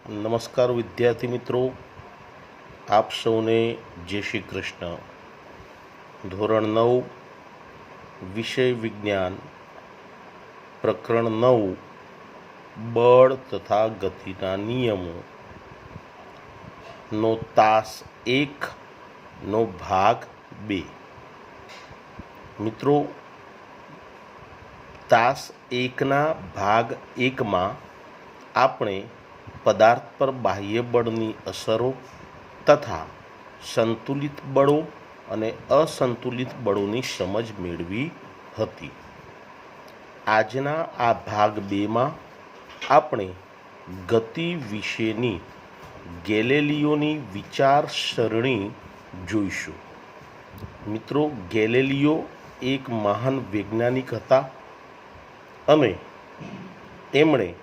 નમસ્કાર વિદ્યાર્થી મિત્રો, આપ સૌને જય શ્રી કૃષ્ણ. ધોરણ 9 વિષય વિજ્ઞાન પ્રકરણ 9 બળ તથા ગતિના નિયમો નો તાસ 1 નો ભાગ 2. મિત્રો, તાસ 1ના ભાગ 1માં આપણે પદાર્થ પર બાહ્ય બળની અસરો તથા સંતુલિત બળો અને અસંતુલિત બળોની સમજ મેળવી હતી. આજના આ ભાગ 2માં આપણે ગતિ વિશેની ગેલિલિયોની વિચારસરણી જોઈશું. મિત્રો, ગેલિલિયો એક મહાન વૈજ્ઞાનિક હતા અને એમણે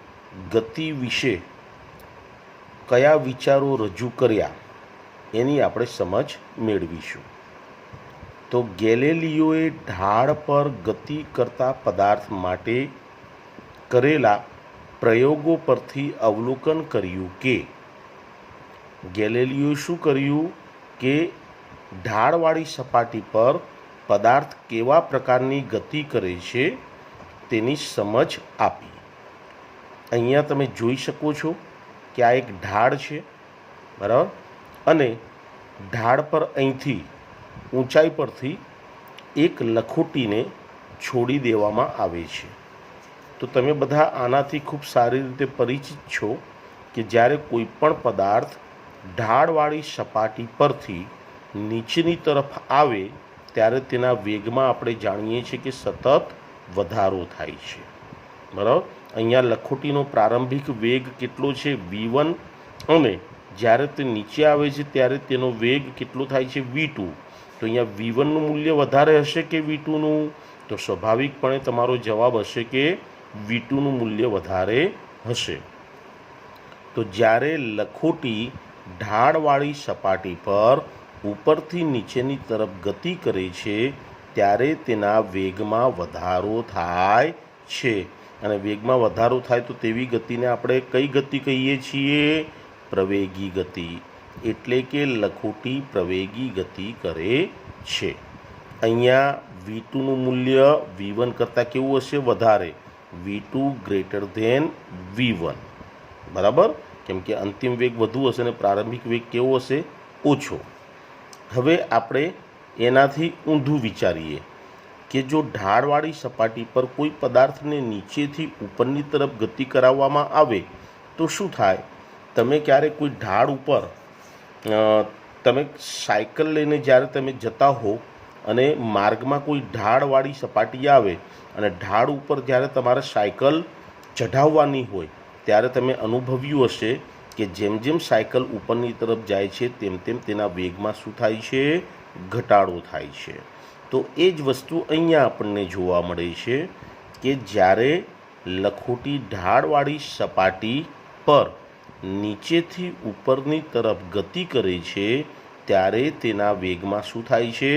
ગતિ વિશે કયા વિચારો રજૂ કર્યા એની આપણે સમજ મેળવીશું. તો ગેલિલિયોએ ઢાળ પર ગતિ કરતા પદાર્થ માટે કરેલા પ્રયોગો પરથી અવલોકન કર્યું કે ગેલિલિયોએ શું કર્યું કે ઢાળવાળી સપાટી પર પદાર્થ કેવા પ્રકારની ગતિ કરે છે તેની સમજ આપી. અહીંયા તમે જોઈ શકો છો કે આ એક ઢાળ છે, બરાબર, અને ઢાળ પર અહીંથી ઊંચાઈ પરથી એક લખોટીને છોડી દેવામાં આવે છે. તો તમે બધા આનાથી ખૂબ સારી રીતે પરિચિત છો કે જ્યારે કોઈ પણ પદાર્થ ઢાળવાળી સપાટી પરથી નીચેની તરફ આવે ત્યારે તેના વેગમાં આપણે જાણીએ છીએ કે સતત વધારો થાય છે, બરાબર. અહીંયા લખોટીનો પ્રારંભિક વેગ કેટલો છે? v1, અને જ્યારે તે નીચે આવે છે ત્યારે તેનો વેગ કેટલો થાય છે? v2. તો અહીંયા v1નું મૂલ્ય વધારે હશે કે v2નું? તો સ્વાભાવિકપણે તમારો જવાબ હશે કે v2નું મૂલ્ય વધારે હશે. તો જ્યારે લખોટી ઢાળવાળી સપાટી પર ઉપરથી નીચેની તરફ ગતિ કરે છે ત્યારે તેના વેગમાં વધારો થાય છે, અને વેગમાં વધારો થાય તો તેવી ગતિને આપણે કઈ ગતિ કહીએ છીએ? પ્રવેગી ગતિ. એટલે કે લખોટી પ્રવેગી ગતિ કરે છે. અહીંયા v2નું મૂલ્ય v1 કરતાં કેવું હશે? વધારે. v2 ગ્રેટર ધેન v1, બરાબર, કેમ કે અંતિમ વેગ વધુ હશે અને પ્રારંભિક વેગ કેવો હશે? ઓછો. હવે આપણે એનાથી ઊંધું વિચારીએ કે જો ઢાળવાળી સપાટી પર કોઈ પદાર્થને નીચેથી ઉપરની તરફ ગતિ કરાવવામાં આવે તો શું થાય? તમે ક્યારે કોઈ ઢાળ ઉપર તમે સાયકલ લઈને જ્યારે તમે જતા હો અને માર્ગમાં કોઈ ઢાળવાળી સપાટી આવે અને ઢાળ ઉપર જ્યારે તમારે સાયકલ ચઢાવવાની હોય ત્યારે તમે અનુભવ્યું હશે કે જેમ જેમ સાયકલ ઉપરની તરફ જાય છે તેમ તેમ તેના વેગમાં શું થાય છે? ઘટાડો થાય છે. તો એ જ વસ્તુ અહીંયા આપણને જોવા મળે છે કે જ્યારે લખોટી ઢાળવાળી સપાટી પર નીચેથી ઉપરની તરફ ગતિ કરે છે ત્યારે તેના વેગમાં શું થાય છે?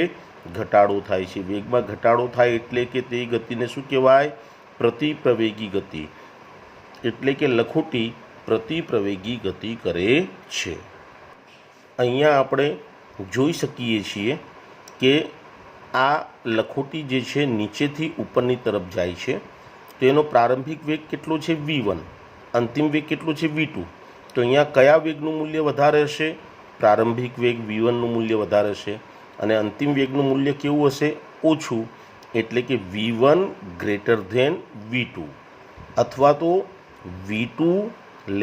ઘટાડો થાય છે. વેગમાં ઘટાડો થાય એટલે કે તે ગતિને શું કહેવાય? પ્રતિપ્રવેગી ગતિ. એટલે કે લખોટી પ્રતિપ્રવેગી ગતિ કરે છે. અહીંયા આપણે જોઈ શકીએ છીએ કે આ લખોટી જે છે નીચેથી ઉપરની તરફ જાય છે તો એનો પ્રારંભિક વેગ કેટલો છે? v1. અંતિમ વેગ કેટલો છે? v2. તો અહીંયા કયા વેગનું મૂલ્ય વધારે હશે? પ્રારંભિક વેગ v1નું મૂલ્ય વધારે હશે અને અંતિમ વેગનું મૂલ્ય કેવું હશે? ઓછું. એટલે કે v1 ગ્રેટર ધેન v2, અથવા તો v2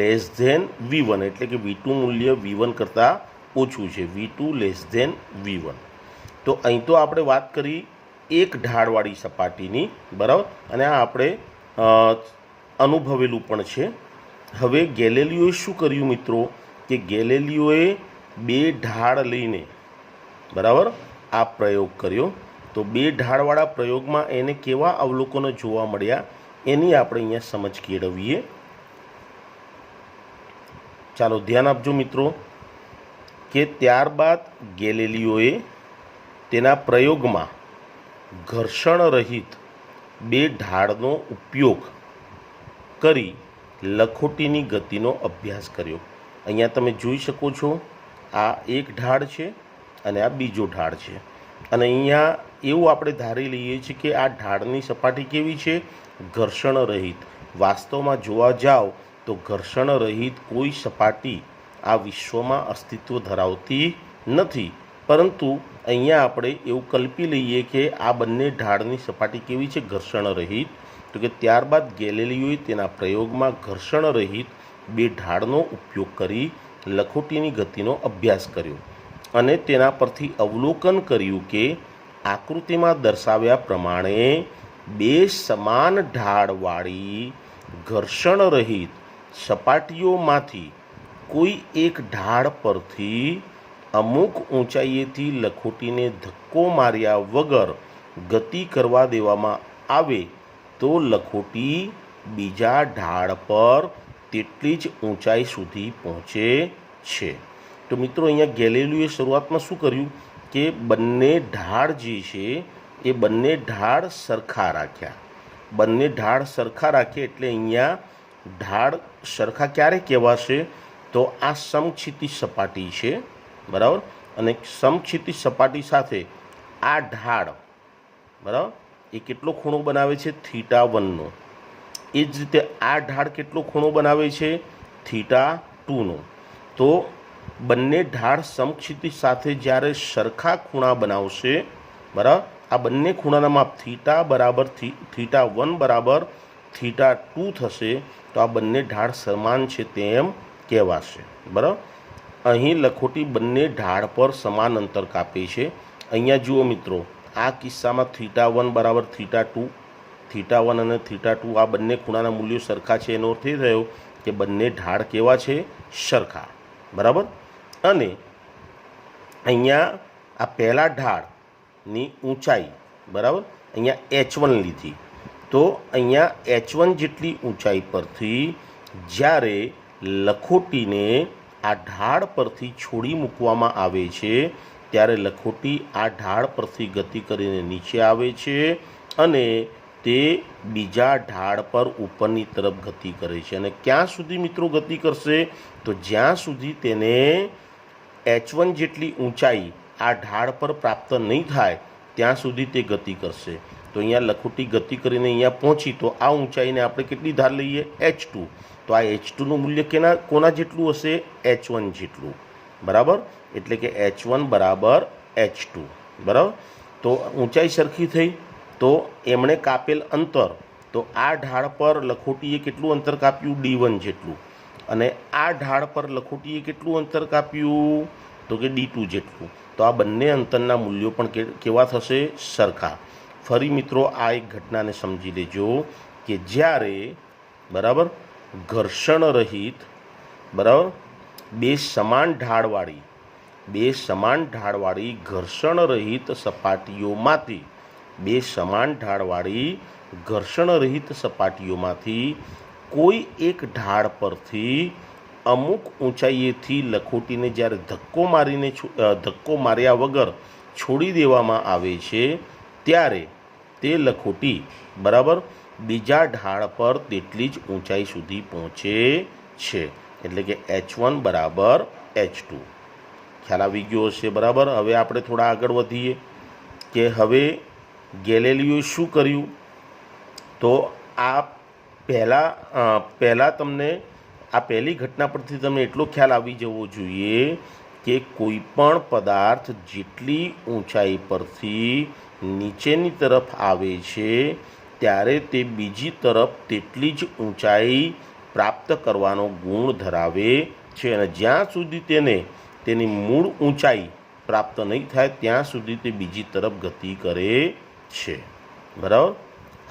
લેસ ધેન v1. એટલે કે v2 મૂલ્ય v1 કરતાં ઓછું છે, v2 લેસ ધેન v1. તો અહીં તો આપણે વાત કરી એક ઢાળવાળી સપાટીની, બરાબર, અને આ આપણે અનુભવેલું પણ છે. હવે ગેલિલિયોએ શું કર્યું મિત્રો કે ગેલિલિયોએ બે ઢાળ લઈને, બરાબર, આ પ્રયોગ કર્યો. તો બે ઢાળવાળા પ્રયોગમાં એને કેવા અવલોકનો જોવા મળ્યા એની આપણે અહીંયા સમજ કેળવીએ. ચાલો ધ્યાન આપજો મિત્રો કે ત્યારબાદ ગેલિલિયોએ તેના પ્રયોગમાં ઘર્ષણ રહિત બે ઢાળનો ઉપયોગ કરી લખોટીની ગતિનો અભ્યાસ કર્યો. અહીંયા તમે જોઈ શકો છો, આ એક ઢાળ છે અને આ બીજો ઢાળ છે. અને અહીંયા એવું આપણે ધારી લઈએ છીએ કે આ ઢાળની સપાટી કેવી છે? ઘર્ષણ રહિત. વાસ્તવમાં જોવા જાઓ તો ઘર્ષણ રહિત કોઈ સપાટી આ વિશ્વમાં અસ્તિત્વ ધરાવતી નથી. પરંતુ અહીંયા આપણે એવું કલ્પી લઈએ કે આ બંને ઢાળની સપાટી કેવી છે? ઘર્ષણ રહિત. તો કે ત્યારબાદ ગેલેલિયોએ તેના પ્રયોગમાં ઘર્ષણ રહિત બે ઢાળનો ઉપયોગ કરી લખોટીની ગતિનો અભ્યાસ કર્યો અને તેના પરથી અવલોકન કર્યું કે આકૃતિમાં દર્શાવ્યા પ્રમાણે બે સમાન ઢાળવાળી ઘર્ષણ રહિત સપાટીઓમાંથી કોઈ એક ઢાળ પરથી અમુક ઊંચાઈએથી લખોટીને ધક્કો માર્યા વગર ગતિ કરવા દેવામાં આવે તો લખોટી બીજા ઢાળ પર તેટલી જ ઊંચાઈ સુધી પહોંચે છે. તો મિત્રો અહીંયા ગેલેલિયોએ શરૂઆતમાં શું કર્યું કે બંને ઢાળ જે છે એ બંને ઢાળ સરખા રાખ્યા. બંને ઢાળ સરખા રાખે એટલે અહીંયા ઢાળ સરખા ક્યારે કહેવાશે? તો આ સમક્ષિતિજ સપાટી છે, બરાબર. અને સમક્ષિતિજ સપાટી સાથે આ ઢાળ, બરાબર, એ કેટલો ખૂણો બનાવે છે? θ1નો. એ જ રીતે આ ઢાળ કેટલો ખૂણો બનાવે છે? θ2નો. તો બંને ઢાળ સમક્ષિતિજ સાથે જ્યારે સરખા ખૂણા બનાવશે, બરાબર, આ બંને ખૂણાના માપ θ1 બરાબર θ2 થશે તો આ બંને ઢાળ સમાન છે તેમ કહેવાશે, બરાબર. અહીં લખોટી બંને ઢાળ પર સમાન અંતર કાપે છે. અહીંયા જુઓ મિત્રો, આ કિસ્સામાં θ1 બરાબર θ2, θ1 અને θ2 આ બંને ખૂણાના મૂલ્યો સરખા છે. એનો અર્થ એ થયો કે બંને ઢાળ કેવા છે? સરખા, બરાબર. અને અહીંયા આ પહેલા ઢાળની ઊંચાઈ, બરાબર, અહીંયા h1 લીધી. તો અહીંયા h1 જેટલી ઊંચાઈ પરથી જ્યારે લખોટીને આ ઢાળ પરથી છોડી મૂકવામાં આવે છે ત્યારે લખોટી આ ઢાળ પરથી ગતિ કરીને નીચે આવે છે અને તે બીજા ઢાળ પર ઉપરની તરફ ગતિ કરે છે. અને ક્યાં સુધી મિત્રો ગતિ કરશે? તો જ્યાં સુધી તેને h1 જેટલી ઊંચાઈ આ ઢાળ પર પ્રાપ્ત નહીં થાય ત્યાં સુધી તે ગતિ કરશે. તો અહીંયા લખોટી ગતિ કરીને અહીંયા પહોંચી તો આ ઊંચાઈને આપણે કેટલી ધાર લઈએ? h2. તો આ h2નું મૂલ્ય કોના જેટલું હશે? h1 જેટલું, બરાબર. એટલે કે h1 બરાબર h2, બરાબર. તો ઊંચાઈ સરખી થઈ. તો એમણે કાપેલ અંતર, તો આ ઢાળ પર લખોટીએ કેટલું અંતર કાપ્યું? d1 જેટલું. અને આ ઢાળ પર લખોટીએ કેટલું અંતર કાપ્યું? તો કે d2 જેટલું. તો આ બંને અંતરના મૂલ્યો પણ કેવા થશે? સરખા. ફરી મિત્રો આ એક ઘટનાને સમજી લેજો કે જ્યારે, બરાબર, ઘર્ષણ રહિત, બરાબર, બે સમાન ઢાળવાળી ઘર્ષણ રહિત સપાટીઓમાંથી કોઈ એક ઢાળ પરથી અમુક ઊંચાઈએથી લખોટીને જ્યારે ધક્કો માર્યા વગર છોડી દેવામાં આવે છે ત્યારે તે લખોટી, બરાબર, બીજા ઢાળ પર તેટલી જ ઊંચાઈ સુધી પહોંચે છે. એટલે કે h1 બરાબર h2. ખ્યાલ આવી ગયો હશે, બરાબર. હવે આપણે થોડા આગળ વધીએ કે હવે ગેલેલિયોએ શું કર્યું? તો આ પહેલાં તમને આ પહેલી ઘટના પરથી તમને એટલો ખ્યાલ આવી જવો જોઈએ કે કોઈ પણ પદાર્થ જેટલી ઊંચાઈ પરથી નીચેની તરફ આવે છે ત્યારે તે બીજી તરફ તેટલી જ ઊંચાઈ પ્રાપ્ત કરવાનો ગુણ ધરાવે છે. અને જ્યાં સુધી તેની મૂળ ઊંચાઈ પ્રાપ્ત નહીં થાય ત્યાં સુધી તે બીજી તરફ ગતિ કરે છે, બરાબર.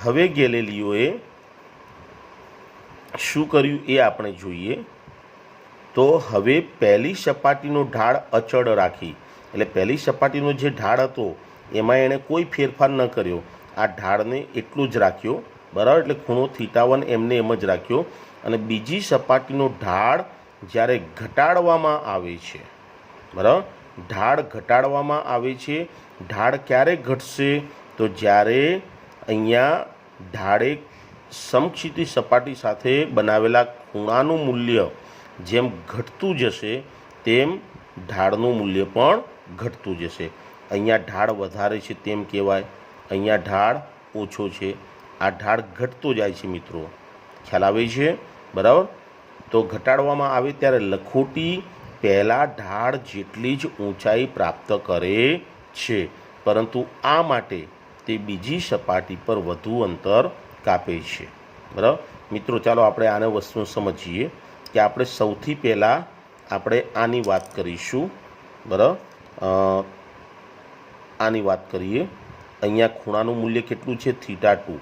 હવે ગેલેલિયોએ શું કર્યું એ આપણે જોઈએ. તો હવે પહેલી સપાટીનો ઢાળ અચળ રાખી, એટલે પહેલી સપાટીનો જે ઢાળ હતો એમાં એણે કોઈ ફેરફાર ન કર્યો. આ ઢાળને એટલું જ રાખ્યો, બરાબર. એટલે ખૂણો θ1 એમને એમ જ રાખ્યો. અને બીજી સપાટીનો ઢાળ જ્યારે ઘટાડવામાં આવે છે, બરાબર, ઢાળ ઘટાડવામાં આવે છે. ઢાળ ક્યારે ઘટશે? તો જ્યારે અહીંયા ઢાળે સમક્ષિતિજ સપાટી સાથે બનાવેલા ખૂણાનું મૂલ્ય જેમ ઘટતું જશે તેમ ઢાળનું મૂલ્ય પણ ઘટતું જશે. અહીંયા ઢાળ વધારે છે તેમ કહેવાય, અહીંયા ઢાળ ઓછો છે. આ ઢાળ ઘટતો જાય છે મિત્રો, ખ્યાલ આવે છે? બરાબર. તો ઘટાડવામાં આવે ત્યારે લખોટી પહેલાં ઢાળ જેટલી જ ઊંચાઈ પ્રાપ્ત કરે છે, પરંતુ આ માટે તે બીજી સપાટી પર વધુ અંતર કાપે છે. બરાબર મિત્રો, ચાલો આપણે આને વસ્તુ સમજીએ કે આપણે સૌથી પહેલાં આપણે આની વાત કરીશું. બરાબર, આની વાત કરીએ. અહીંયા ખૂણાનું મૂલ્ય કેટલું છે? θ2.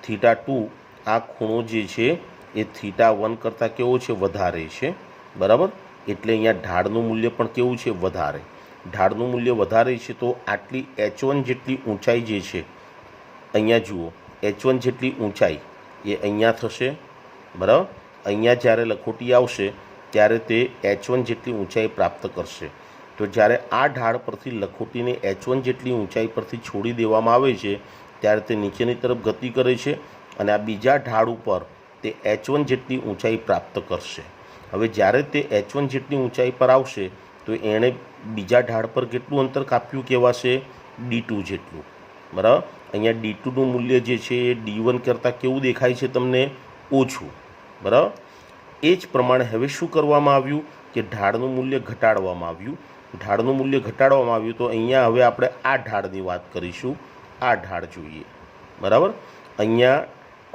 θ2 આ ખૂણો જે છે એ θ1 કરતાં કેવો છે? વધારે છે. બરાબર, એટલે અહીંયા ઢાળનું મૂલ્ય પણ કેવું છે? વધારે. ઢાળનું મૂલ્ય વધારે છે તો આટલી h1 જેટલી ઊંચાઈ જે છે, અહીંયા જુઓ, h1 જેટલી ઊંચાઈ એ અહીંયા થશે. બરાબર, અહીંયા જ્યારે લખોટી આવશે ત્યારે તે h1 જેટલી ઊંચાઈ પ્રાપ્ત કરશે. તો જ્યારે આ ઢાળ પરથી લખોટીને h1 જેટલી ઊંચાઈ પરથી છોડી દેવામાં આવે છે ત્યારે તે નીચેની તરફ ગતિ કરે છે અને આ બીજા ઢાળ ઉપર તે h1 જેટલી ઊંચાઈ પ્રાપ્ત કરશે. હવે જ્યારે તે h1 જેટલી ઊંચાઈ પર આવશે તો એણે બીજા ઢાળ પર કેટલું અંતર કાપ્યું કહેવાશે? d2 જેટલું. બરાબર, અહીંયા d2નું મૂલ્ય જે છે એ d1 કરતાં કેવું દેખાય છે તમને? ઓછું. બરાબર, એ જ પ્રમાણે હવે શું કરવામાં આવ્યું કે ઢાળનું મૂલ્ય ઘટાડવામાં આવ્યું. ઢાળનું મૂલ્ય ઘટાડવામાં આવ્યું તો અહીંયા હવે આપણે આ ઢાળની વાત કરીશું. આ ઢાળ જોઈએ. બરાબર, અહીંયા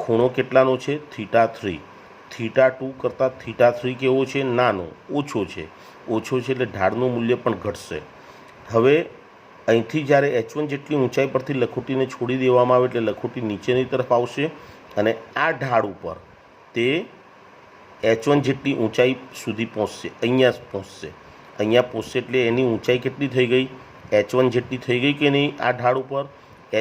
ખૂણો કેટલાનો છે? θ3. θ2 કરતાં θ3 કેવો છે? નાનો, ઓછો છે. ઓછો છે એટલે ઢાળનું મૂલ્ય પણ ઘટશે. હવે અહીંથી જ્યારે h1 જેટલી ઊંચાઈ પરથી લખોટીને છોડી દેવામાં આવે એટલે લખોટી નીચેની તરફ આવશે અને આ ઢાળ ઉપર તે h1 જેટલી ઊંચાઈ સુધી પહોંચશે. અહીંયા પહોંચશે. અહીંયા પહોંચશે એટલે એની ઊંચાઈ કેટલી થઈ ગઈ? h1 જેટલી થઈ ગઈ કે નહીં? આ ઢાળ ઉપર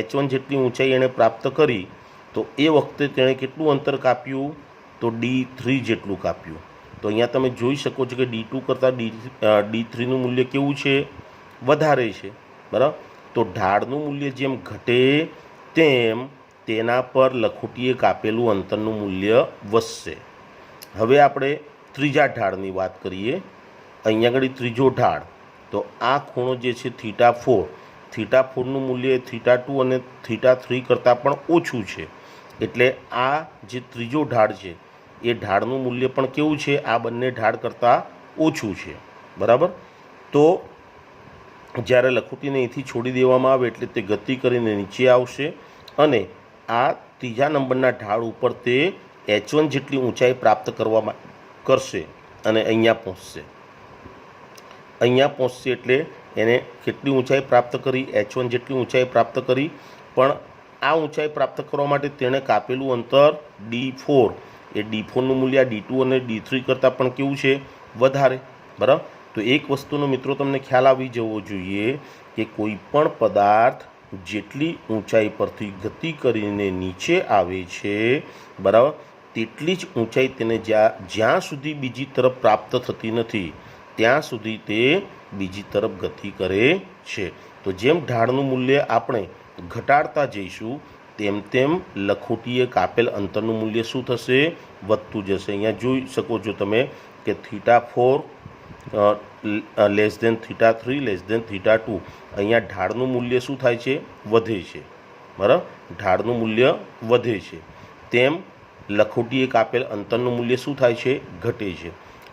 h1 જેટલી ઊંચાઈ એણે પ્રાપ્ત કરી તો એ વખતે તેણે કેટલું અંતર કાપ્યું? તો d3 જેટલું કાપ્યું. તો અહીંયા તમે જોઈ શકો છો કે d2 કરતાં d3નું મૂલ્ય કેવું છે? વધારે છે. બરાબર, તો ઢાળનું મૂલ્ય જેમ ઘટે તેમ તેના પર લખોટીએ કાપેલું અંતરનું મૂલ્ય વધશે. હવે આપણે ત્રીજા ઢાળની વાત કરીએ. અહીંયા આગળ ત્રીજો ઢાળ, તો આ ખૂણો જે છે θ4. θ4નું મૂલ્ય θ2 અને θ3 કરતાં પણ ઓછું છે. એટલે આ જે ત્રીજો ઢાળ છે એ ઢાળનું મૂલ્ય પણ કેવું છે? આ બંને ઢાળ કરતાં ઓછું છે. બરાબર, તો જ્યારે લખોટીને અહીંથી છોડી દેવામાં આવે એટલે તે ગતિ કરીને નીચે આવશે અને આ ત્રીજા નંબરના ઢાળ ઉપર તે h1 જેટલી ઊંચાઈ પ્રાપ્ત કરવામાં કરશે અને અહીંયા પહોંચશે. અહીંયા પહોંચશે એટલે એને કેટલી ઊંચાઈ પ્રાપ્ત કરી? h1 જેટલી ઊંચાઈ પ્રાપ્ત કરી. પણ આ ઊંચાઈ પ્રાપ્ત કરવા માટે તેણે કાપેલું અંતર d4. એ d4નું મૂલ્ય d2 અને d3 કરતાં પણ કેવું છે? વધારે. બરાબર, તો એક વસ્તુનો મિત્રો તમને ખ્યાલ આવી જવો જોઈએ કે કોઈ પણ પદાર્થ જેટલી ઊંચાઈ પરથી ગતિ કરીને નીચે આવે છે, બરાબર, તેટલી જ ઊંચાઈ તેને જ્યાં સુધી બીજી તરફ પ્રાપ્ત થતી નથી ત્યાં સુધી તે બીજી તરફ ગતિ કરે છે. તો જેમ ઢાળનું મૂલ્ય આપણે ઘટાડતા જઈશું તેમ તેમ લખોટીએ કાપેલ અંતરનું મૂલ્ય શું થશે? વધતું જશે. અહીંયા જોઈ શકો છો તમે કે θ4 લેસ ધેન θ3 લેસ ધેન θ2. અહીંયા ઢાળનું મૂલ્ય શું થાય છે? વધે છે. બરાબર, ઢાળનું મૂલ્ય વધે છે તેમ લખોટીએ કાપેલ અંતરનું મૂલ્ય શું થાય છે? ઘટે છે.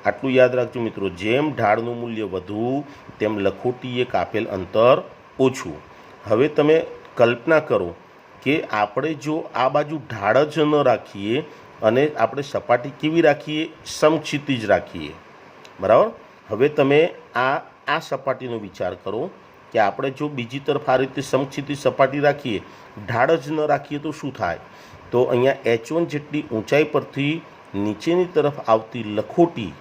આટલું યાદ રાખજો મિત્રો, જેમ ઢાળનું મૂલ્ય વધુ તેમ લખોટીએ કાપેલ અંતર ઓછું. હવે તમે કલ્પના કરો કે આપણે જો આ બાજુ ઢાળ જ ન રાખીએ અને આપણે સપાટી કેવી રાખીએ? સમક્ષિતિજ રાખીએ. બરાબર, હવે તમે આ સપાટીનો વિચાર કરો કે આપણે જો બીજી તરફ આ રીતે સમક્ષિતિજ સપાટી રાખીએ, ઢાળ જ ન રાખીએ તો શું થાય? તો અહીંયા h1 જેટલી ઊંચાઈ પરથી નીચેની તરફ આવતી લખોટી,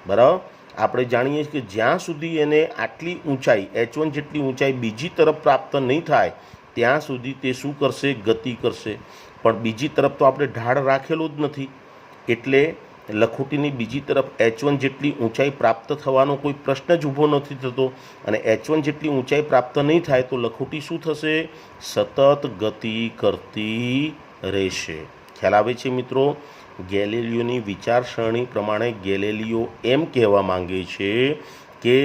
બરાબર, આપણે જાણીએ છીએ કે જ્યાં સુધી એને આટલી ઊંચાઈ h1 જેટલી ઊંચાઈ બીજી તરફ પ્રાપ્ત નહીં થાય ત્યાં સુધી તે શું કરશે? ગતિ કરશે. પણ બીજી તરફ તો આપણે ઢાળ રાખેલો જ નથી એટલે લખોટીની બીજી તરફ h1 જેટલી ઊંચાઈ પ્રાપ્ત થવાનો કોઈ પ્રશ્ન જ ઊભો નથી થતો અને h1 જેટલી ઊંચાઈ પ્રાપ્ત નહીં થાય તો લખોટી શું થશે? સતત ગતિ કરતી રહેશે. ખ્યાલ આવે છે મિત્રો? ગેલિલિયોની વિચારસરણી પ્રમાણે ગેલિલિયો એમ કહેવા માંગે છે કે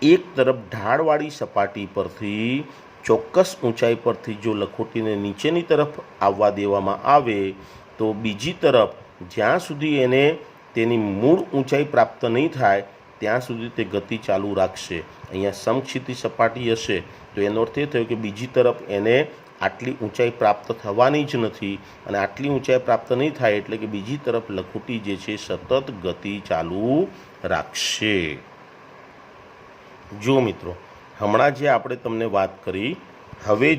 એક તરફ ઢાળવાળી સપાટી પરથી ચોક્કસ ઊંચાઈ પરથી જો લખોટીને નીચેની તરફ આવવા દેવામાં આવે તો બીજી તરફ જ્યાં સુધી એને તેની મૂળ ઊંચાઈ પ્રાપ્ત નહીં થાય ત્યાં સુધી તે ગતિ ચાલુ રાખશે. અહીંયા સમક્ષિતિજ સપાટી હશે તો એનો અર્થ એ થયો કે બીજી તરફ એને આટલી ઊંચાઈ પ્રાપ્ત થવાની જ નથી, અને આટલી ઊંચાઈ પ્રાપ્ત નહીં થાય એટલે કે બીજી તરફ લખોટી જે છે સતત ગતિ ચાલુ રાખશે. જો મિત્રો, હમણાં જે આપણે તમને વાત કરી, હવે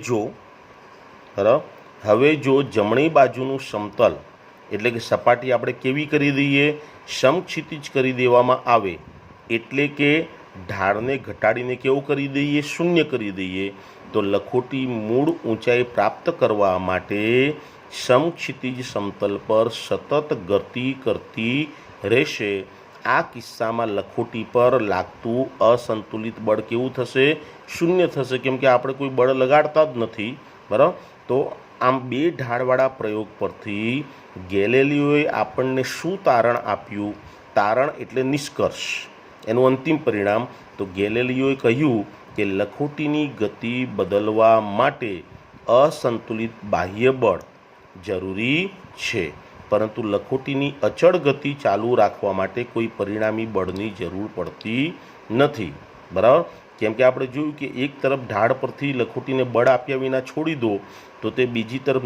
જો જમણી બાજુનું સમતલ એટલે કે સપાટી આપણે કેવી કરી દઈએ, સમક્ષિતિજ કરી દેવામાં આવે, એટલે કે ઢાળને ઘટાડીને કેવું કરી દઈએ, શૂન્ય કરી દઈએ, તો લખોટી મૂળ ઊંચાઈ પ્રાપ્ત કરવા માટે સમક્ષિતિજ સમતલ પર સતત ગતિ કરતી રહેશે. આ કિસ્સામાં લખોટી પર લાગતું અસંતુલિત બળ કેવું થશે, શૂન્ય થશે, કેમ કે આપણે કોઈ બળ લગાડતા જ નથી. બરાબર. તો આમ બે ઢાળવાળા પ્રયોગ પરથી ગેલિલિયોએ આપણને શું તારણ આપ્યું? તારણ એટલે નિષ્કર્ષ, એનું અંતિમ પરિણામ. તો ગેલિલિયોએ કહ્યું કે લખોટીની ગતિ બદલવા માટે અસંતુલિત બાહ્ય બળ જરૂરી છે, પરંતુ લખોટીની અચળ ગતિ ચાલુ રાખવા માટે કોઈ પરિણામી બળની જરૂર પડતી નથી. બરાબર. કેમ કે આપણે જોયું કે એક તરફ ઢાળ પરથી લખોટીને બળ આપ્યા વિના છોડી દો તો તે બીજી તરફ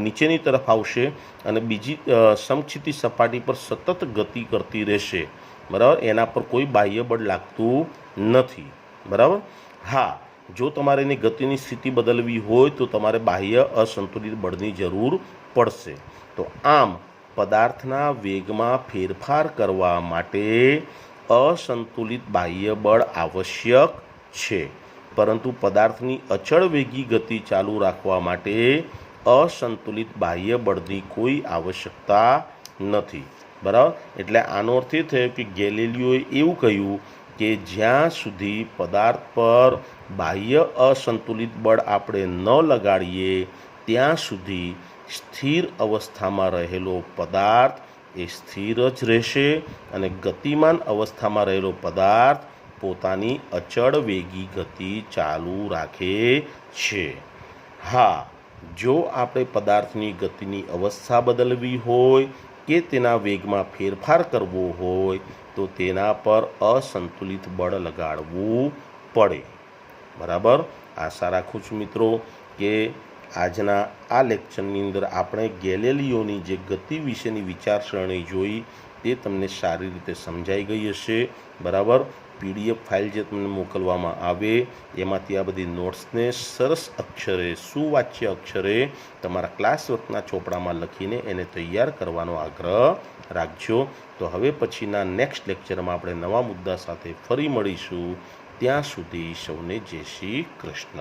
નીચેની તરફ આવશે અને બીજી સમક્ષિતિજ સપાટી પર સતત ગતિ કરતી રહેશે. બરાબર. એના પર કોઈ બાહ્ય બળ લાગતું નથી. બરાબર. હા, જો તમારે એની ગતિની સ્થિતિ બદલવી હોય તો તમારે બાહ્ય અસંતુલિત બળની જરૂર પડશે. તો આમ પદાર્થના વેગમાં ફેરફાર કરવા માટે અસંતુલિત બાહ્ય બળ આવશ્યક છે, પરંતુ પદાર્થની અચળ વેગી ગતિ ચાલુ રાખવા માટે અસંતુલિત બાહ્ય બળની કોઈ આવશ્યકતા નથી. બરાબર. એટલે આનો અર્થ એ થયો કે ગેલિલિયોએ એવું કહ્યું કે જ્યાં સુધી પદાર્થ પર બાહ્ય અસંતુલિત બળ આપણે ન લગાડીએ ત્યાં સુધી સ્થિર અવસ્થામાં રહેલો પદાર્થ એ સ્થિર જ રહેશે, અને ગતિમાન અવસ્થામાં રહેલો પદાર્થ પોતાની અચળ વેગી ગતિ ચાલુ રાખે છે. હા, જો આપણે પદાર્થની ગતિની અવસ્થા બદલવી હોય કે તેના વેગમાં ફેરફાર કરવો હોય તો તેના પર અસંતુલિત બળ લગાડવું પડે. બરાબર. આશા રાખું છું મિત્રો કે આજના આ લેક્ચરની અંદર આપણે ગેલિલિયોની જે ગતિ વિશેની વિચારસરણી જોઈ તે તમને સારી રીતે સમજાઈ ગઈ હશે. બરાબર. PDF ફાઇલ જે તમને મોકલવામાં આવે એમાંથી આ બધી નોટ્સને સરસ અક્ષરે, સુવાચ્ય અક્ષરે તમારા ક્લાસ વર્કના ચોપડામાં લખીને એને તૈયાર કરવાનો આગ્રહ રાખજો. તો હવે પછીના નેક્સ્ટ લેક્ચરમાં આપણે નવા મુદ્દા સાથે ફરી મળીશું. ત્યાં સુધી સૌને જય શ્રી કૃષ્ણ.